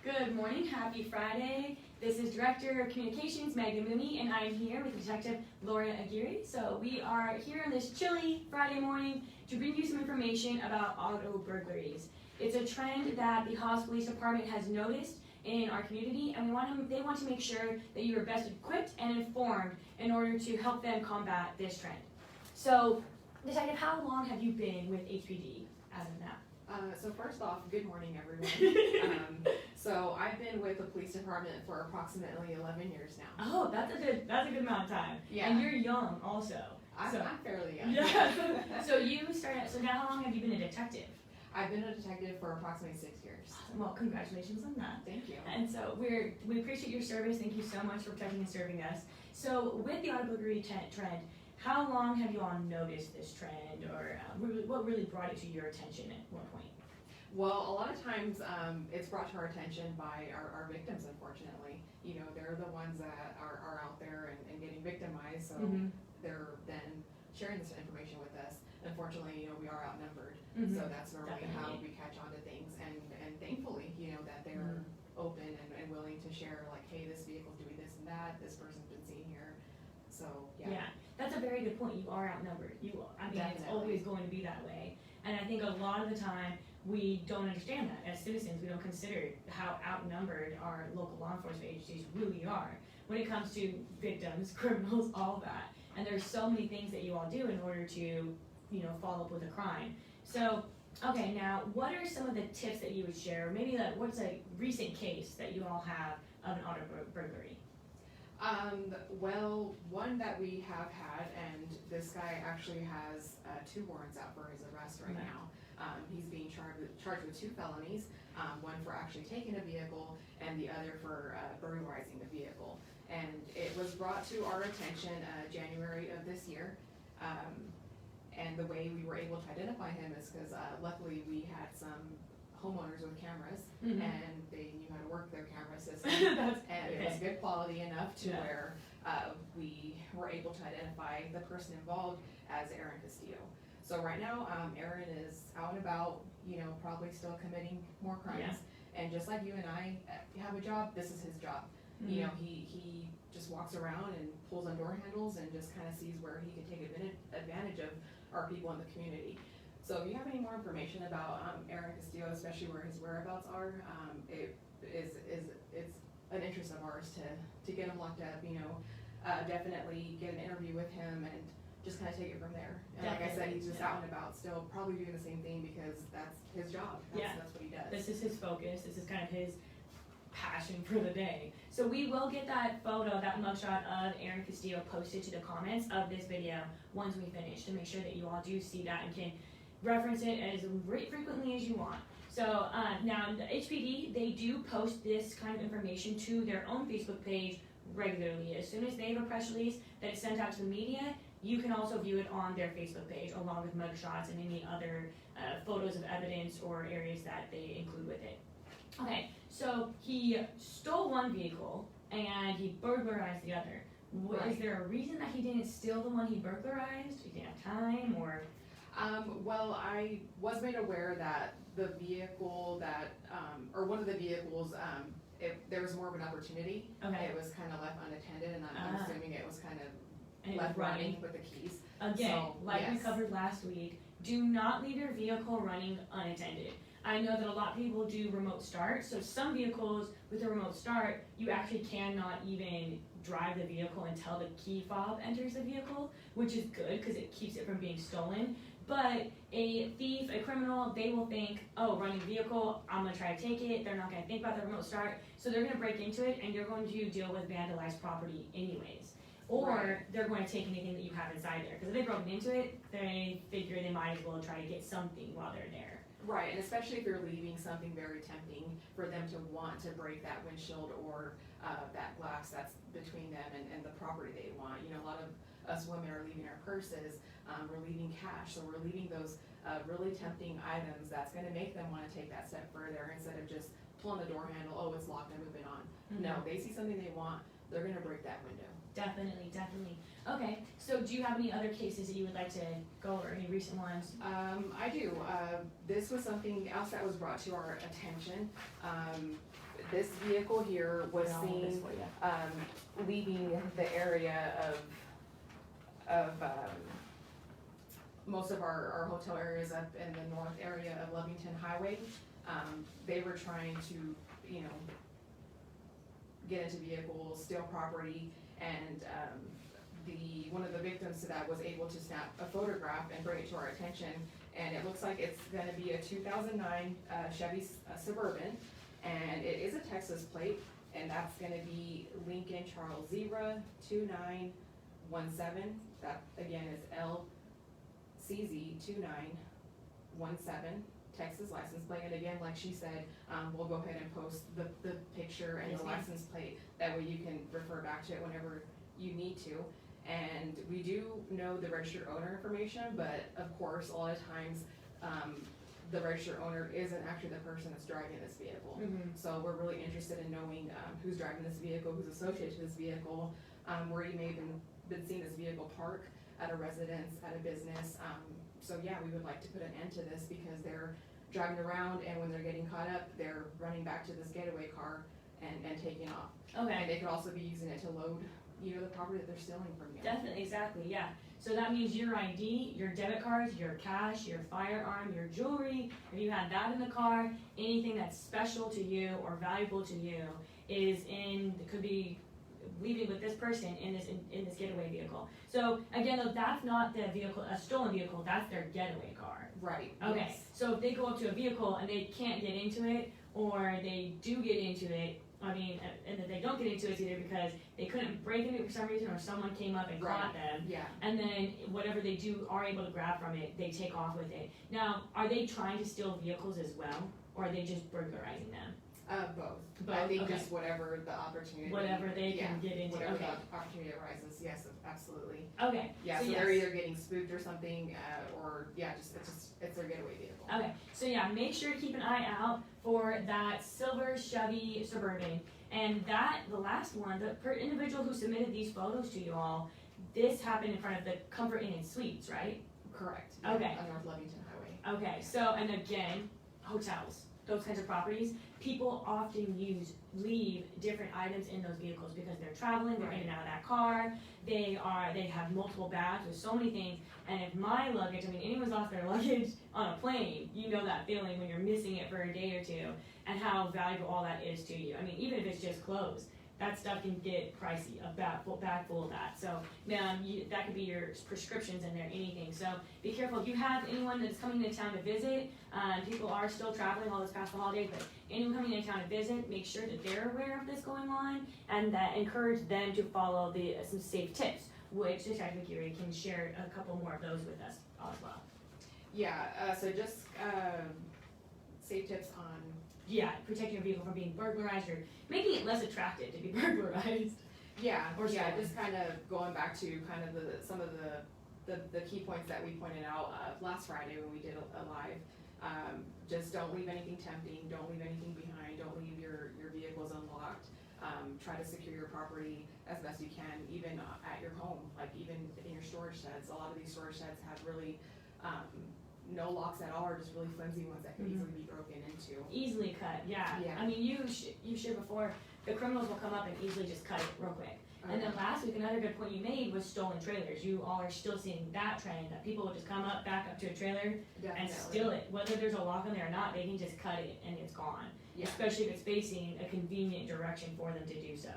Good morning, happy Friday. This is Director of Communications, Maggie Mooney, and I'm here with Detective Laura Aguirre. So we are here on this chilly Friday morning to bring you some information about auto burglaries. It's a trend that the Hobbs Police Department has noticed in our community, and they want to make sure that you are best equipped and informed in order to help them combat this trend. So, Detective, how long have you been with HPD as of now? So first off, good morning, everyone. So I've been with the police department for approximately 11 years now. Oh, that's a good amount of time. Yeah. And you're young also. I'm fairly young. Yeah. So now how long have you been a detective? I've been a detective for approximately 6 years. Well, congratulations on that. Thank you. And so we appreciate your service. Thank you so much for protecting and serving us. So with the auto burglary trend, how long have you all noticed this trend, or what really brought it to your attention at one point? Well, a lot of times it's brought to our attention by our victims, unfortunately. You know, they're the ones that are out there and getting victimized, so they're then sharing this information with us. Unfortunately, you know, we are outnumbered, so that's normally how we catch on to things. And thankfully, you know, that they're open and willing to share, like, hey, this vehicle's doing this and that, this person's been seen here. So, yeah. That's a very good point. You are outnumbered. It's always going to be that way. And I think a lot of the time we don't understand that as citizens. We don't consider how outnumbered our local law enforcement agencies really are when it comes to victims, criminals, all that. And there's so many things that you all do in order to, you know, follow up with a crime. So, okay, now what are some of the tips that you would share? Maybe what's a recent case that you all have of an auto burglary? Well, one that we have had, and this guy actually has 2 warrants out for his arrest right now. He's being charged with 2 felonies, one for actually taking a vehicle and the other for burglarizing the vehicle. And it was brought to our attention January of this year. And the way we were able to identify him is because luckily we had some homeowners with cameras and they knew how to work their camera system. And it was good quality enough to where we were able to identify the person involved as Aaron Castillo. So right now, Aaron is out and about, you know, probably still committing more crimes. And just like you and I have a job, this is his job. You know, he just walks around and pulls on door handles and just kind of sees where he can take advantage of our people in the community. So if you have any more information about Aaron Castillo, especially where his whereabouts are, it's an interest of ours to get him locked up, you know, definitely get an interview with him and just kind of take it from there. And like I said, he's just out and about still, probably doing the same thing because that's his job. That's what he does. This is his focus. This is kind of his passion for the day. So we will get that photo, that mugshot of Aaron Castillo posted to the comments of this video once we finish to make sure that you all do see that and can reference it as frequently as you want. So now the HPD, they do post this kind of information to their own Facebook page regularly. As soon as they have a press release that is sent out to the media, you can also view it on their Facebook page along with mugshots and any other photos of evidence or areas that they include with it. Okay, so he stole one vehicle and he burglarized the other. Is there a reason that he didn't steal the one he burglarized? He didn't have time, or? Well, I was made aware that the vehicle that, or one of the vehicles, there was more of an opportunity. It was kind of left unattended, and I'm assuming it was kind of left running with the keys. Again, we covered last week, do not leave your vehicle running unattended. I know that a lot of people do remote start, so some vehicles with a remote start, you actually cannot even drive the vehicle until the key fob enters the vehicle, which is good because it keeps it from being stolen. But a thief, a criminal, they will think, oh, running vehicle, I'm going to try to take it. They're not going to think about the remote start. So they're going to break into it, and you're going to deal with vandalized property anyways. Or they're going to take anything that you have inside there. Because if they've broken into it, they figure they might as well try to get something while they're there. Right, and especially if you're leaving something very tempting for them to want to break that windshield or that glass that's between them and the property they want. You know, a lot of us women are leaving our purses, we're leaving cash, so we're leaving those really tempting items that's going to make them want to take that step further instead of just pulling the door handle, oh, it's locked, I'm moving on. No, they see something they want, they're gonna break that window. Definitely, definitely. Okay, so do you have any other cases that you would like to go over, any recent ones? I do. This was something else that was brought to our attention. This vehicle here was Got all this seen for you. leaving the area of most of our hotel areas up in the north area of Lovington Highway. They were trying to, you know, get into vehicles, steal property, and one of the victims to that was able to snap a photograph and bring it to our attention. And it looks like it's gonna be a 2009 Chevy Suburban, and it is a Texas plate, and that's gonna be Lincoln Charles Zebra 2917. That again is LCZ 2917. Texas license plate, and again, like she said, we'll go ahead and post the picture and Yes, the ma'am. license plate, that way you can refer back to it whenever you need to. And we do know the registered owner information, but of course, a lot of times, the registered owner isn't actually the person that's driving this vehicle. So we're really interested in knowing, who's driving this vehicle, who's associated to this vehicle, where you may have been seeing this vehicle park at a residence, at a business. So yeah, we would like to put an end to this because they're driving around, and when they're getting caught up, they're running back to this getaway car and taking off. And Okay, they could also be using it to load, you know, the property that they're stealing from you. definitely, exactly, yeah. So that means your ID, your debit cards, your cash, your firearm, your jewelry, if you had that in the car, anything that's special to you or valuable to you could be leaving with this person in this getaway vehicle. So again, though, that's not the vehicle, a stolen vehicle, that's their getaway car. Right. Okay, Yes. so if they go up to a vehicle and they can't get into it, or they do get into it, and if they don't get into it, it's either because they couldn't break into it for some reason, or someone came up and caught them, Yeah. and then whatever they are able to grab from it, they take off with it. Now, are they trying to steal vehicles as well, or are they just burglarizing them? Both. Both, I think okay. just whatever the opportunity. Whatever they can get into, Whatever okay. the opportunity arises, yes, absolutely. Okay, Yeah, so so yes. they're either getting spooked or something, or, yeah, it's their getaway vehicle. Okay, so yeah, make sure to keep an eye out for that silver Chevy Suburban. And the last one, the individual who submitted these photos to you all, this happened in front of the Comfort Inn and Suites, right? Correct. Okay. On North Lovington Highway. Okay, so, and again, hotels, those kinds of properties, people often leave different items in those vehicles because they're traveling, they're in and out of that car, they have multiple bags with so many things, and if my luggage, anyone's lost their luggage on a plane, you know that feeling when you're missing it for a day or two, and how valuable all that is to you. Even if it's just clothes, that stuff can get pricey, a bag full of that. So, that could be your prescriptions in there, anything. So, be careful. If you have anyone that's coming into town to visit, people are still traveling all this past the holidays, but anyone coming into town to visit, make sure that they're aware of this going on, and that encourage them to follow some safe tips, which Detective Aguirre can share a couple more of those with us as well. Yeah, so just, safe tips on. Yeah, protecting your vehicle from being burglarized or making it less attractive to be burglarized. Yeah, Or yeah, stolen. just kind of going back to kind of some of the key points that we pointed out last Friday when we did a live. Just don't leave anything tempting, don't leave anything behind, don't leave your vehicles unlocked. Try to secure your property as best you can, even at your home, like even in your storage sheds. A lot of these storage sheds have really no locks at all, or just really flimsy ones that can easily be broken into. Easily cut, yeah. Yeah. You shared before, the criminals will come up and easily just cut it real quick. And then last week, another good point you made was stolen trailers. You all are still seeing that trend, that people will just come up, back up to a trailer and steal it. Whether there's a lock on there or not, they can just cut it and it's gone. Yeah. Especially if it's facing a convenient direction for them to do so.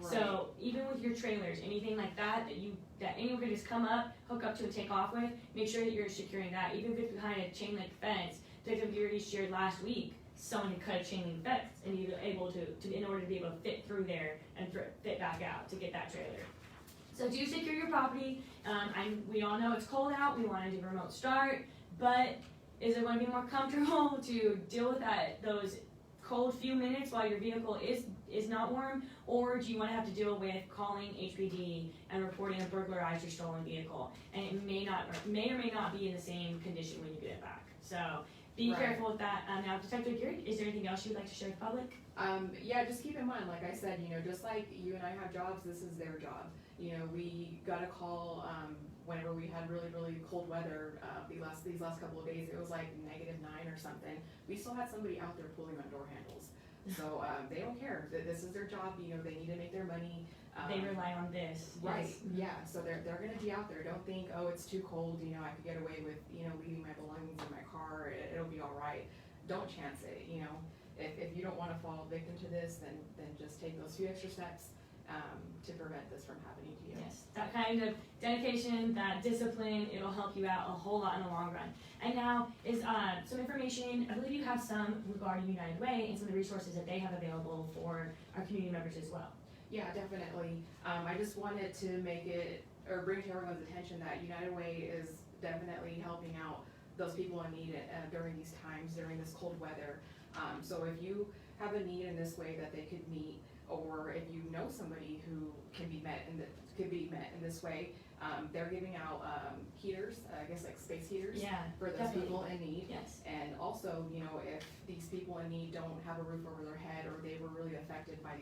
Right. So even with your trailers, anything like that anyone can just come up, hook up to and take off with, make sure that you're securing that. Even if it's behind a chain link fence, Detective Aguirre shared last week, someone had cut a chain link fence and you were able to in order to be able to fit through there and fit back out to get that trailer. So do secure your property. We all know it's cold out, we want to do remote start, but is it going to be more comfortable to deal with those cold few minutes while your vehicle is not warm, or do you want to have to deal with calling HPD and reporting a burglarized or stolen vehicle, and it may or may not be in the same condition when you get it back. So be Right. careful with that. Now, Detective Aguirre, is there anything else you would like to share with the public? Yeah, just keep in mind, like I said, just like you and I have jobs, this is their job. We got a call, whenever we had really, really cold weather, these last couple of days, it was like -9 or something. We still had somebody out there pulling on door handles. So, they don't care, this is their job, they need to make their money. They rely on this. Right, Yes. yeah, so they're gonna be out there, don't think, oh, it's too cold, I could get away with, leaving my belongings in my car, it'll be all right. Don't chance it, if you don't wanna fall victim to this, then just take those few extra steps, to prevent this from happening to you. Yes, that kind of dedication, that discipline, it'll help you out a whole lot in the long run. And now is some information, I believe you have some regarding United Way and some of the resources that they have available for our community members as well. Yeah, definitely. I just wanted to make it, or bring to everyone's attention that United Way is definitely helping out those people in need during these times, during this cold weather. So if you have a need in this way that they could meet, or if you know somebody who could be met in this way, they're giving out heaters, I guess like space heaters, Yeah, for those definitely. people in need. Yes. And also, if these people in need don't have a roof over their head, or they were really affected by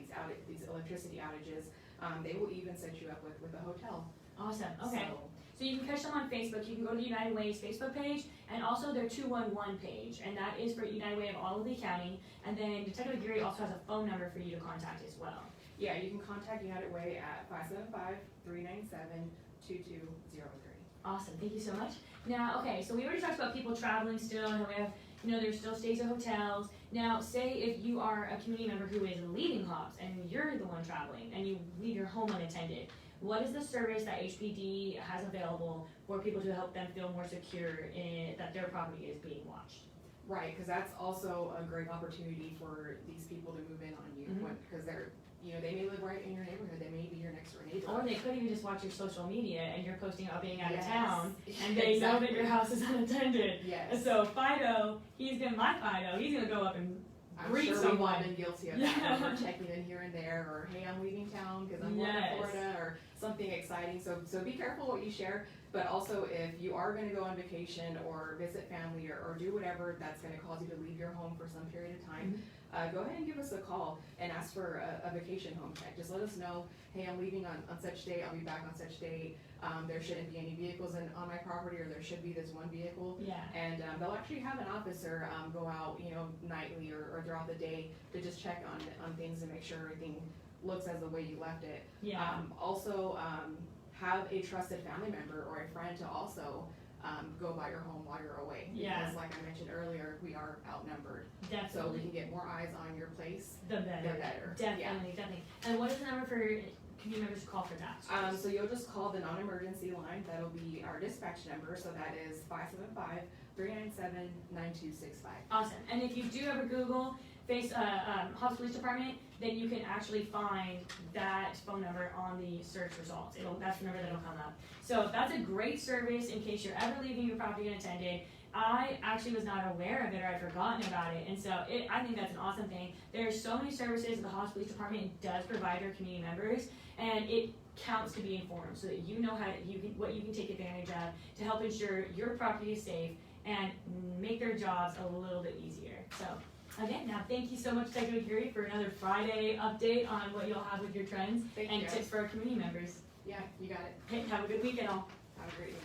these electricity outages, they will even set you up with a hotel. Awesome, okay. So, So you can catch them on Facebook. You can go to United Way's Facebook page and also their 211 page, and that is for United Way of all of Lee County. And then Detective Aguirre also has a phone number for you to contact as well. yeah, you can contact United Way at 575-397-2203. Awesome, thank you so much. Now, okay, so we already talked about people traveling still, and we have, there's still stays at hotels. Now, say if you are a community member who is leaving Hobbs and you're the one traveling and you leave your home unattended, what is the service that HPD has available for people to help them feel more secure that their property is being watched? Right, because that's also a great opportunity for these people to move in on you, because they're, they may live right in your neighborhood, they may be your next door neighbor. Or they could even just watch your social media and you're posting about being out of Yes. town, and they know that your house is unattended. Yes. And so Fido, he's gonna go up and I'm greet sure someone. we've all been guilty of that, Yeah. when we're checking in here and there, or hey, I'm leaving town because I'm going Yes. to Florida, or something exciting. So be careful what you share, but also if you are going to go on vacation or visit family, or do whatever that's going to cause you to leave your home for some period of time, go ahead and give us a call and ask for a vacation home check. Just let us know, hey, I'm leaving on such date, I'll be back on such date. There shouldn't be any vehicles on my property, or there should be this one vehicle. Yeah. And they'll actually have an officer go out, nightly or throughout the day to just check on things and make sure everything looks as the way you left it. Yeah. Also, have a trusted family member or a friend to also go by your home while you're away. Yeah. Because like I mentioned earlier, we are outnumbered. Definitely. So we can get more eyes on your place, the better. the better. Definitely, definitely. And what is the number for community members to call for that? So you'll just call the non-emergency line. That'll be our dispatch number. So that is 575-397-9265. Awesome. And if you do ever Google Hobbs Police Department, then you can actually find that phone number on the search results. That's the number that'll come up. So that's a great service in case you're ever leaving your property unattended. I actually was not aware of it, or I'd forgotten about it, and so I think that's an awesome thing. There are so many services the Hobbs Police Department does provide their community members, and it counts to be informed so that you know what you can take advantage of to help ensure your property is safe and make their jobs a little bit easier. So again, now thank you so much, Detective Aguirre, for another Friday update on what you'll have with your trends Thank and you. tips for our community members. Yeah, you got it. Hey, have a good weekend all. Have a great day.